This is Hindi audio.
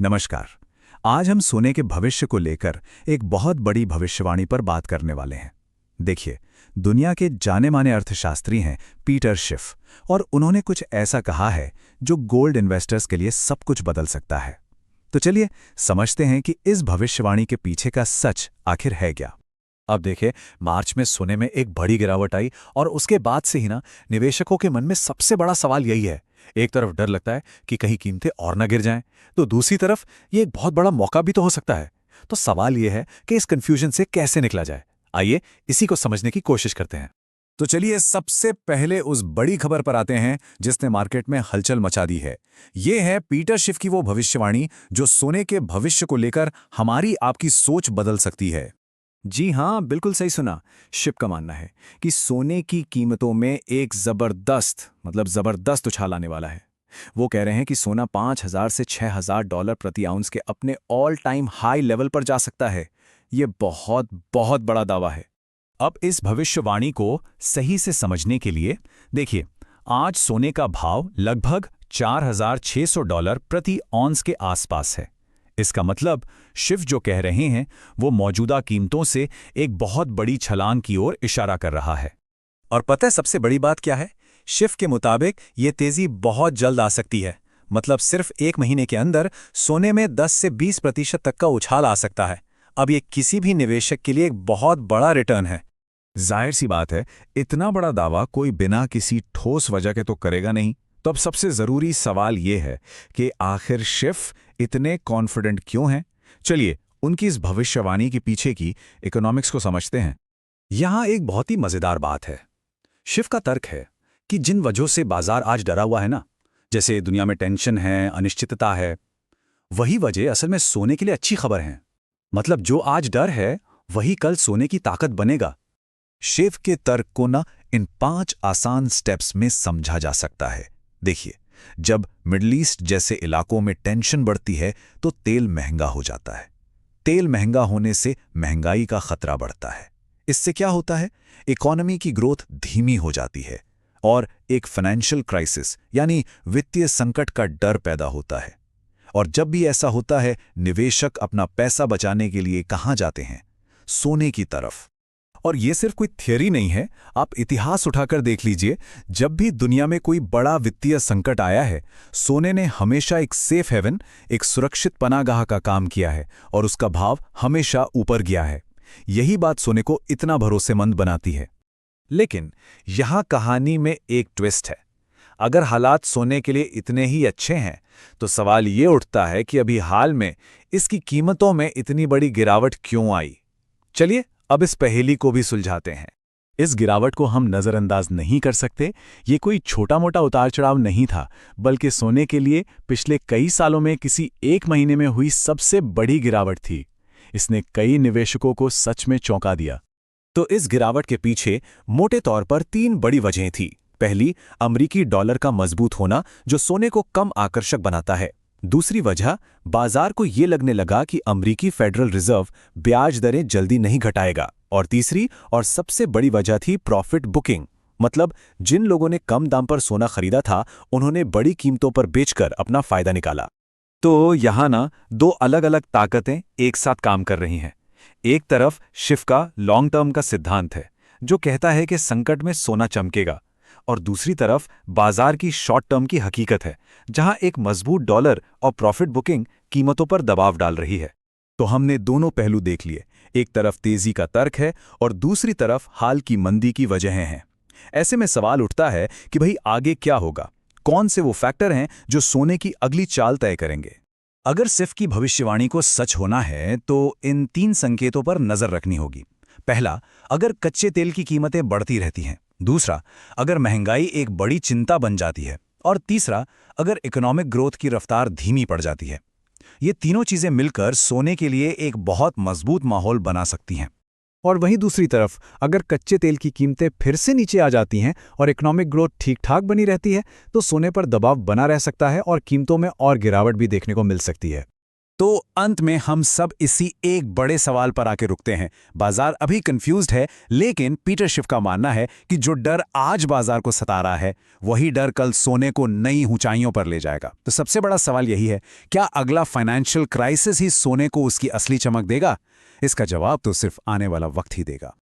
नमस्कार। आज हम सोने के भविष्य को लेकर एक बहुत बड़ी भविष्यवाणी पर बात करने वाले हैं। देखिए, दुनिया के जाने-माने अर्थशास्त्री हैं पीटर शिफ, और उन्होंने कुछ ऐसा कहा है जो गोल्ड इन्वेस्टर्स के लिए सब कुछ बदल सकता है। तो चलिए समझते हैं कि इस भविष्यवाणी के पीछे का सच आखिर है क्या। अब देखिए, मार्च में सोने में एक बड़ी गिरावट आई और उसके बाद से ही निवेशकों के मन में सबसे बड़ा सवाल यही है। एक तरफ डर लगता है कि कहीं कीमतें और न गिर जाएं, तो दूसरी तरफ ये एक बहुत बड़ा मौका भी तो हो सकता है। तो सवाल ये है कि इस कंफ्यूजन से कैसे निकला जाए। आइए इसी को समझने की कोशिश करते हैं। तो चलिए सबसे पहले उस बड़ी खबर पर आते हैं जिसने मार्केट में हलचल मचा दी है। ये है पीटर शिफ की वो भविष्यवाणी जो सोने के भविष्य को लेकर हमारी आपकी सोच बदल सकती है। जी हाँ, बिल्कुल सही सुना। शिप का मानना है कि सोने की कीमतों में एक जबरदस्त उछाल आने वाला है। वो कह रहे हैं कि सोना 5,000 से $6,000 प्रति आउंस के अपने ऑल टाइम हाई लेवल पर जा सकता है। ये बहुत बहुत बड़ा दावा है। अब इस भविष्यवाणी को सही से समझने के लिए देखिए, आज सोने का भाव लगभग $4,600 प्रति ऑन्स के आसपास है। इसका मतलब शिव जो कह रहे हैं वो मौजूदा कीमतों से एक बहुत बड़ी छलांग की ओर इशारा कर रहा है। और पता है सबसे बड़ी बात क्या है? शिफ के मुताबिक ये तेजी बहुत जल्द आ सकती है। मतलब सिर्फ एक महीने के अंदर सोने में 10 से 20% तक का उछाल आ सकता है। अब ये किसी भी निवेशक के लिए एक बहुत बड़ा रिटर्न है। जाहिर सी बात है, इतना बड़ा दावा कोई बिना किसी ठोस वजह के तो करेगा नहीं। तो अब सबसे जरूरी सवाल ये है कि आखिर शिफ इतने कॉन्फिडेंट क्यों हैं? चलिए उनकी इस भविष्यवाणी के पीछे की इकोनॉमिक्स को समझते हैं। यहां एक बहुत ही मजेदार बात है। शिफ का तर्क है कि जिन वजहों से बाजार आज डरा हुआ है जैसे दुनिया में टेंशन है, अनिश्चितता है, वही वजह असल में सोने के लिए अच्छी खबर है। मतलब जो आज डर है वही कल सोने की ताकत बनेगा। शिव के तर्क को इन 5 आसान स्टेप्स में समझा जा सकता है। देखिए, जब मिडल ईस्ट जैसे इलाकों में टेंशन बढ़ती है तो तेल महंगा हो जाता है। तेल महंगा होने से महंगाई का खतरा बढ़ता है। इससे क्या होता है? इकोनॉमी की ग्रोथ धीमी हो जाती है और एक फाइनेंशियल क्राइसिस यानी वित्तीय संकट का डर पैदा होता है। और जब भी ऐसा होता है, निवेशक अपना पैसा बचाने के लिए कहां जाते हैं? सोने की तरफ। और ये सिर्फ कोई थियरी नहीं है, आप इतिहास उठाकर देख लीजिए। जब भी दुनिया में कोई बड़ा वित्तीय संकट आया है, सोने ने हमेशा एक सेफ हेवन, एक सुरक्षित पनागाह का काम किया है और उसका भाव हमेशा ऊपर गया है। यही बात सोने को इतना भरोसेमंद बनाती है। लेकिन यहां कहानी में एक ट्विस्ट है। अगर हालात सोने के लिए इतने ही अच्छे हैं तो सवाल ये उठता है कि अभी हाल में इसकी कीमतों में इतनी बड़ी गिरावट क्यों आई। चलिए अब इस पहेली को भी सुलझाते हैं। इस गिरावट को हम नज़रअंदाज नहीं कर सकते। ये कोई छोटा मोटा उतार चढ़ाव नहीं था, बल्कि सोने के लिए पिछले कई सालों में किसी एक महीने में हुई सबसे बड़ी गिरावट थी। इसने कई निवेशकों को सच में चौंका दिया। तो इस गिरावट के पीछे मोटे तौर पर 3 बड़ी वजहें थी। पहली, अमेरिकी डॉलर का मजबूत होना जो सोने को कम आकर्षक बनाता है। दूसरी वजह, बाजार को ये लगने लगा कि अमेरिकी फेडरल रिजर्व ब्याज दरें जल्दी नहीं घटाएगा। और तीसरी और सबसे बड़ी वजह थी प्रॉफिट बुकिंग। मतलब जिन लोगों ने कम दाम पर सोना खरीदा था उन्होंने बड़ी कीमतों पर बेचकर अपना फायदा निकाला। तो यहां 2 अलग अलग ताकतें एक साथ काम कर रही हैं। एक तरफ शिफ का लॉन्ग टर्म का सिद्धांत है जो कहता है कि संकट में सोना चमकेगा, और दूसरी तरफ बाजार की शॉर्ट टर्म की हकीकत है जहां एक मजबूत डॉलर और प्रॉफिट बुकिंग कीमतों पर दबाव डाल रही है। तो हमने दोनों पहलू देख लिए। एक तरफ तेजी का तर्क है और दूसरी तरफ हाल की मंदी की वजहें हैं। ऐसे में सवाल उठता है कि भाई आगे क्या होगा? कौन से वो फैक्टर हैं जो सोने की अगली चाल तय करेंगे? अगर सिफ की भविष्यवाणी को सच होना है तो इन 3 संकेतों पर नजर रखनी होगी। पहला, अगर कच्चे तेल की कीमतें बढ़ती रहती हैं। दूसरा, अगर महंगाई एक बड़ी चिंता बन जाती है। और तीसरा, अगर इकोनॉमिक ग्रोथ की रफ्तार धीमी पड़ जाती है। ये तीनों चीजें मिलकर सोने के लिए एक बहुत मजबूत माहौल बना सकती हैं। और वहीं दूसरी तरफ अगर कच्चे तेल की कीमतें फिर से नीचे आ जाती हैं और इकोनॉमिक ग्रोथ ठीक ठाक बनी रहती है तो सोने पर दबाव बना रह सकता है और कीमतों में और गिरावट भी देखने को मिल सकती है। तो अंत में हम सब इसी एक बड़े सवाल पर आके रुकते हैं। बाजार अभी कंफ्यूज्ड है, लेकिन पीटर शिफ का मानना है कि जो डर आज बाजार को सता रहा है, वही डर कल सोने को नई ऊंचाइयों पर ले जाएगा। तो सबसे बड़ा सवाल यही है, क्या अगला फाइनेंशियल क्राइसिस ही सोने को उसकी असली चमक देगा? इसका जवाब तो सिर्फ आने वाला वक्त ही देगा।